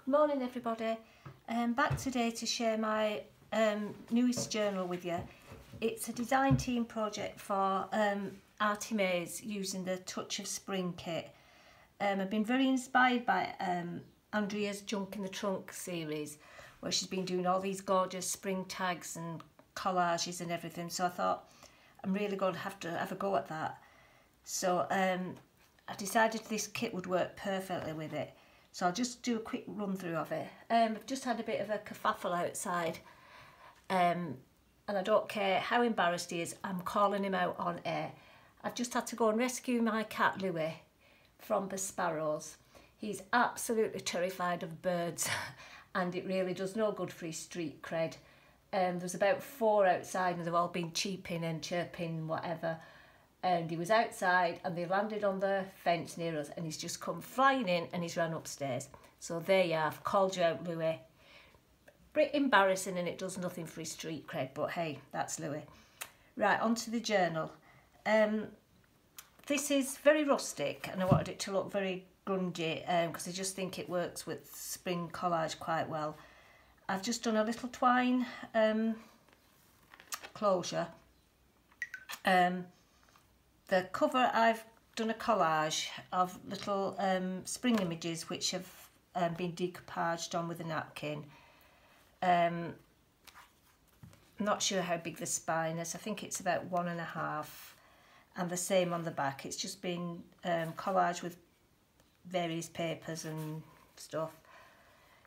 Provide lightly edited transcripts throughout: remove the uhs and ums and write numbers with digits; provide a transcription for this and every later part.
Good morning everybody. Back today to share my newest journal with you. It's a design team project for Artymaze using the Touch of Spring kit. I've been very inspired by Andrea's Junk in the Trunk series, where she's been doing all these gorgeous spring tags and collages and everything, so I thought I'm really going to have a go at that. So I decided this kit would work perfectly with it. So I'll just do a quick run through of it. I've just had a bit of a kerfuffle outside, and I don't care how embarrassed he is, I'm calling him out on air. I've just had to go and rescue my cat Louis from the sparrows. He's absolutely terrified of birds and it really does no good for his street cred. There's about 4 outside and they've all been cheeping and chirping whatever. And he was outside and they landed on the fence near us and he's just come flying in and he's run upstairs. So there you are, I've called you out, Louis. Bit embarrassing and it does nothing for his street cred, but hey, that's Louis. Right, on to the journal. This is very rustic and I wanted it to look very grungy because I just think it works with spring collage quite well. I've just done a little twine closure. The cover, I've done a collage of little spring images which have been decoupaged on with a napkin. Not sure how big the spine is. I think it's about 1.5, and the same on the back. It's just been collaged with various papers and stuff.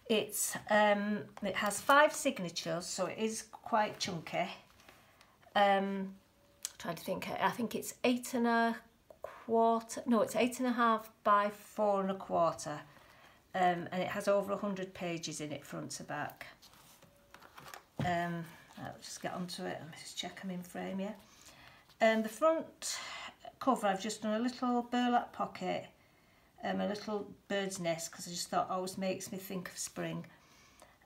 It has 5 signatures, so it is quite chunky. Trying to think, I think it's 8.25, no, it's 8.5 by 4.25, and it has over 100 pages in it, front to back. I'll just get onto it and just check them in frame, yeah. The front cover, I've just done a little burlap pocket, a little bird's nest, because I just thought always makes me think of spring.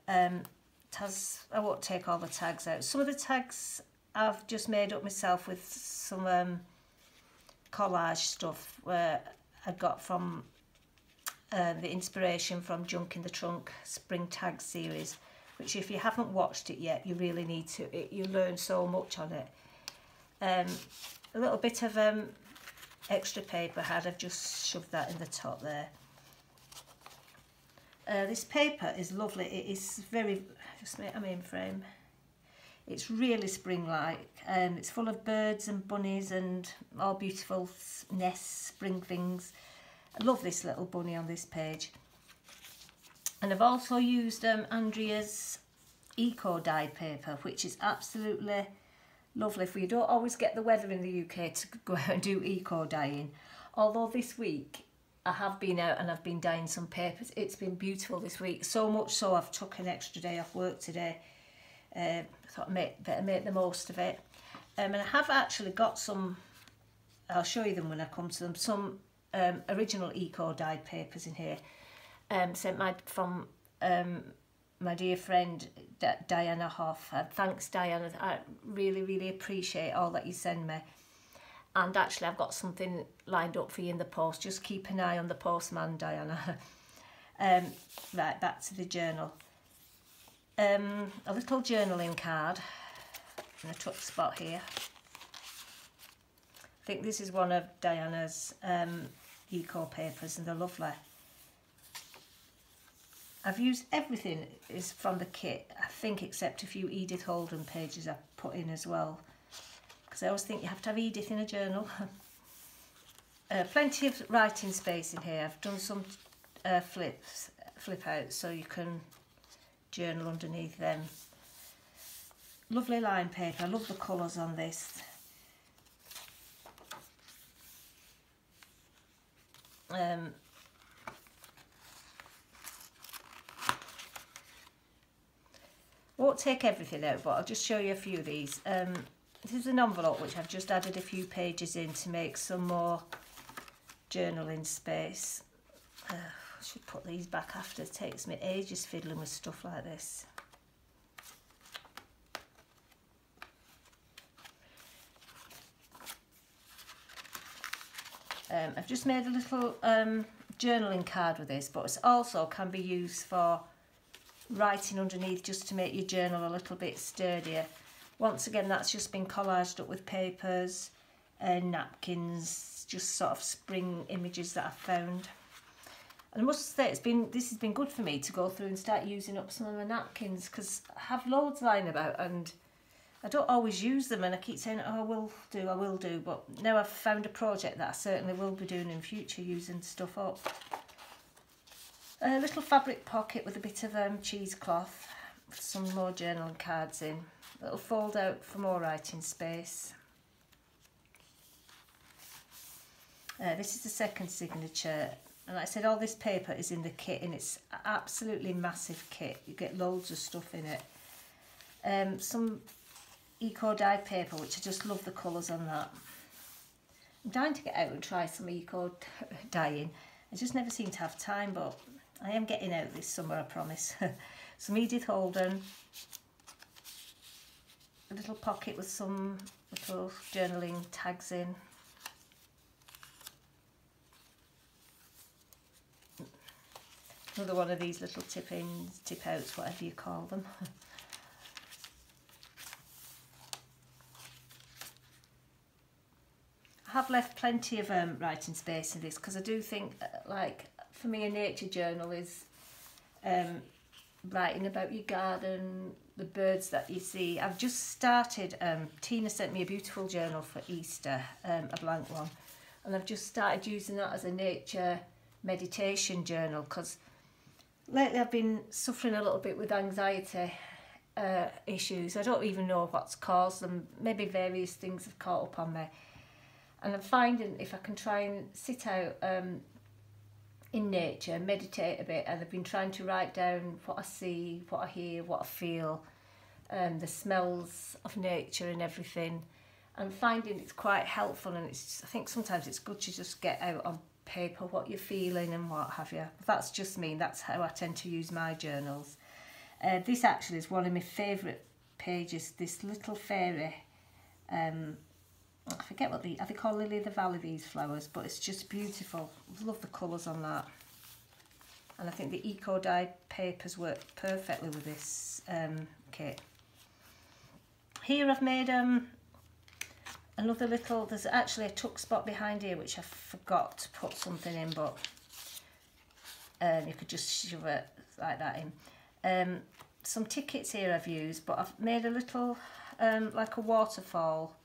It has, I won't take all the tags out. Some of the tags I've just made up myself with some collage stuff where I got from the inspiration from Junk in the Trunk Spring Tag series, which if you haven't watched it yet, you really need to. You learn so much on it. A little bit of extra paper I've just shoved that in the top there. This paper is lovely. It is very, just make a main frame. It's really spring-like. It's full of birds and bunnies and all beautiful nests, spring things. I love this little bunny on this page. And I've also used Andrea's Eco Dye paper, which is absolutely lovely. For you don't always get the weather in the UK to go out and do eco dyeing. Although this week I have been out and I've been dyeing some papers. It's been beautiful this week, so much so I've took an extra day off work today. I thought I'd better make the most of it. And I have actually got some, I'll show you them when I come to them, some original eco dyed papers in here, sent from my dear friend Diana Hoff. Thanks Diana, I really appreciate all that you send me. And actually I've got something lined up for you in the post. Just keep an eye on the postman, Diana. Right, back to the journal. A little journaling card in a tuck spot here. I think this is one of Diana's eco papers and they're lovely. I've used everything is from the kit, I think, except a few Edith Holden pages I've put in as well, because I always think you have to have Edith in a journal. Plenty of writing space in here. I've done some flip outs so you can journal underneath them. Lovely line paper. I love the colours on this. Won't take everything out, but I'll just show you a few of these. This is an envelope which I've just added a few pages in to make some more journaling space. I should put these back after. It takes me ages fiddling with stuff like this. I've just made a little journaling card with this, but it also can be used for writing underneath just to make your journal a little bit sturdier. Once again, that's just been collaged up with papers and napkins, just sort of spring images that I've found. And I must say, this has been good for me to go through and start using up some of my napkins, because I have loads lying about and I don't always use them, and I keep saying, oh, I will do, but now I've found a project that I certainly will be doing in future, using stuff up. A little fabric pocket with a bit of cheesecloth, some more journaling cards in. It'll fold out for more writing space. This is the second signature, and like I said, all this paper is in the kit, and it's an absolutely massive kit. You get loads of stuff in it. Some eco dye paper, which I just love the colours on that. I'm dying to get out and try some eco dyeing. I just never seem to have time, but I am getting out this summer, I promise. Some Edith Holden, a little pocket with some little journaling tags in. Another one of these little tip-ins, tip-outs, whatever you call them. I have left plenty of writing space in this, because I do think, like, for me, a nature journal is writing about your garden, the birds that you see. I've just started, Tina sent me a beautiful journal for Easter, a blank one, and I've just started using that as a nature meditation journal, because lately I've been suffering a little bit with anxiety issues. I don't even know what's caused them. Maybe various things have caught up on me. And I'm finding if I can try and sit out in nature, meditate a bit, and I've been trying to write down what I see, what I hear, what I feel, the smells of nature and everything. I'm finding it's quite helpful, and I think sometimes it's good to just get out on paper what you're feeling and what have you. That's just me, that's how I tend to use my journals. This actually is one of my favourite pages, this little fairy. I forget what are they called, Lily of the Valley, these flowers, but it's just beautiful. I love the colours on that. And I think the eco dye papers work perfectly with this kit. Here I've made another little, there's actually a tuck spot behind here which I forgot to put something in, but you could just shove it like that in. Some tickets here I've used, but I've made a little, like a waterfall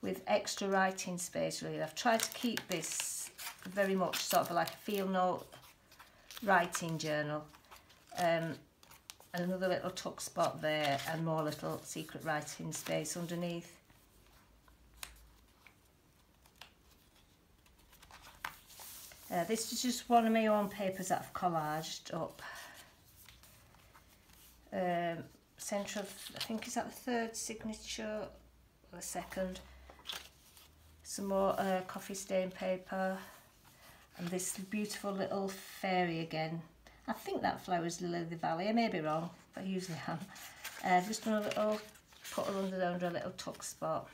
with extra writing space really. I've tried to keep this very much sort of like a field note writing journal. And another little tuck spot there, and more little secret writing space underneath. This is just one of my own papers that I've collaged up. Centre of, I think, is that the third signature or the second? Some more coffee stain paper, and this beautiful little fairy again. I think that flower is Lily of the Valley. I may be wrong, but I usually am. Just done a little, put her under a little tuck spot.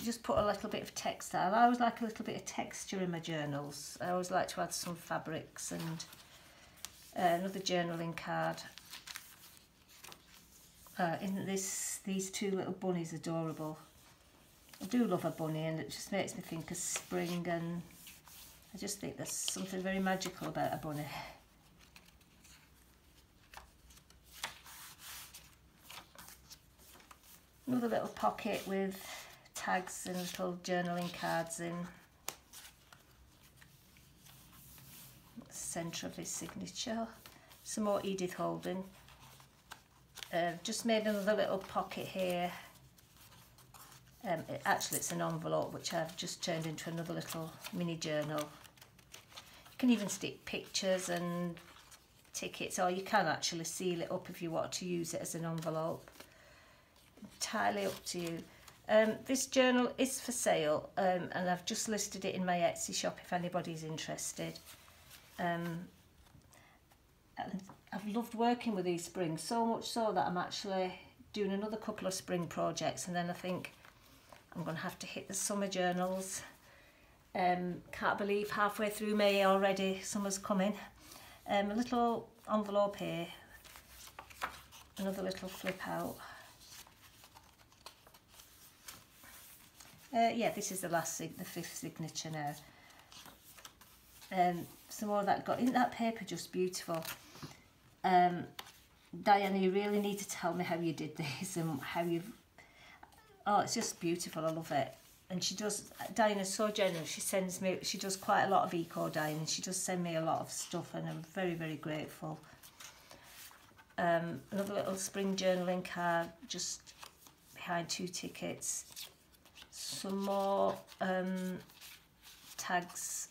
Just put a little bit of textile. I always like a little bit of texture in my journals. I always like to add some fabrics, and another journaling card. Isn't these two little bunnies adorable? I do love a bunny, and it just makes me think of spring, and I just think there's something very magical about a bunny. Another little pocket with tags and little journaling cards in. Centre of his signature. Some more Edith Holden. Just made another little pocket here. Actually it's an envelope which I've just turned into another little mini journal. You can even stick pictures and tickets, or you can actually seal it up if you want to use it as an envelope. Entirely up to you. This journal is for sale, and I've just listed it in my Etsy shop if anybody's interested. And I've loved working with these springs, so much so that I'm actually doing another couple of spring projects, and then I think I'm going to have to hit the summer journals. Can't believe halfway through May already, summer's coming. A little envelope here, another little flip out. Yeah, this is the last, the fifth signature now. Some more of that got in that paper, just beautiful. Diana, you really need to tell me how you did this and how you've... Oh, it's just beautiful, I love it. And she does, Diana's so generous, she does quite a lot of eco dyeing, and she does send me a lot of stuff, and I'm very, very grateful. Another little spring journaling card, just behind 2 tickets. Some more tags,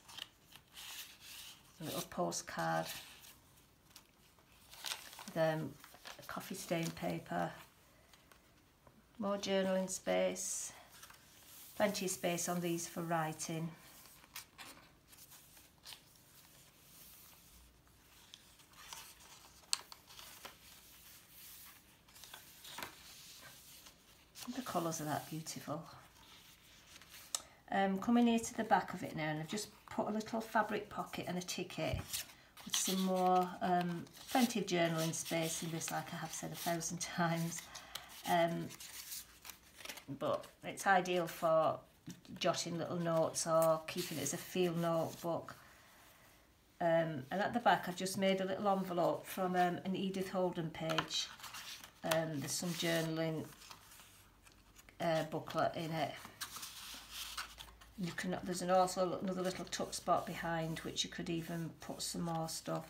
a little postcard, then coffee stain paper, more journaling space, plenty of space on these for writing. The colours are that beautiful. Coming here to the back of it now, and I've just put a little fabric pocket and a ticket with some more, plenty of journaling space in this, like I have said 1,000 times. But it's ideal for jotting little notes or keeping it as a field notebook. And at the back I've just made a little envelope from an Edith Holden page. There's some journaling booklet in it. You can, there's also another little tuck spot behind which you could even put some more stuff.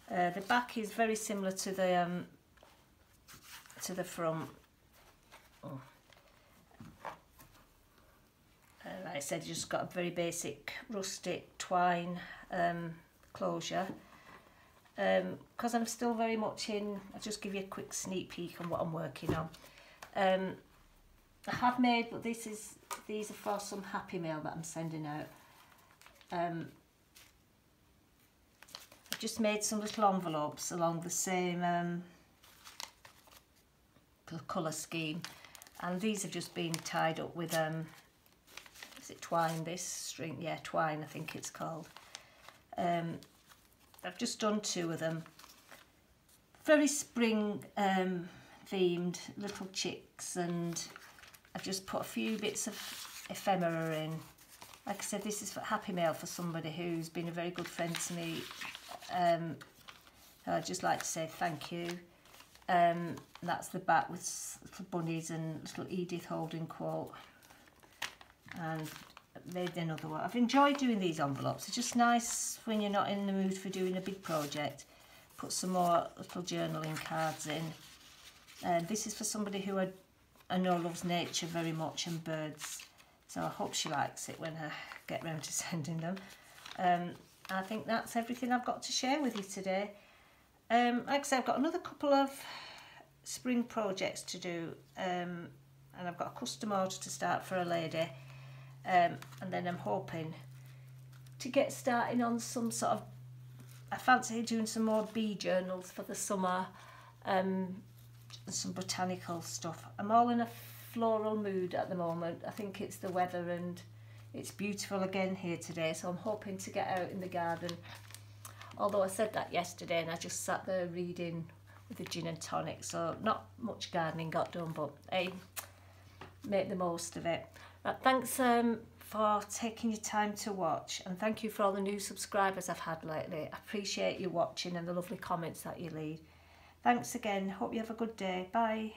The back is very similar to the front. Oh. Like I said, you just got a very basic rustic twine closure. Because I'm still very much in, I'll just give you a quick sneak peek on what I'm working on. I have made, but these are for some happy mail that I'm sending out. I've just made some little envelopes along the same colour scheme, and these have just been tied up with is it twine, this string? Yeah, twine I think it's called. I've just done 2 of them, very spring themed little chicks, and I've just put a few bits of ephemera in. Like I said, this is for happy mail for somebody who's been a very good friend to me. I'd just like to say thank you. That's the back with little bunnies and little Edith Holden quote. And made another one. I've enjoyed doing these envelopes. It's just nice when you're not in the mood for doing a big project. Put some more little journaling cards in. This is for somebody who I know loves nature very much and birds. So I hope she likes it when I get round to sending them. I think that's everything I've got to share with you today. Like I said, I've got another couple of spring projects to do, and I've got a custom order to start for a lady, and then I'm hoping to get starting on some sort of, I fancy doing some more bee journals for the summer, some botanical stuff. I'm all in a floral mood at the moment. I think it's the weather, and it's beautiful again here today, so I'm hoping to get out in the garden. Although I said that yesterday and I just sat there reading with a gin and tonic, so not much gardening got done, but hey, make the most of it. Right, thanks for taking your time to watch, and thank you for all the new subscribers I've had lately. I appreciate you watching and the lovely comments that you leave. Thanks again. Hope you have a good day. Bye.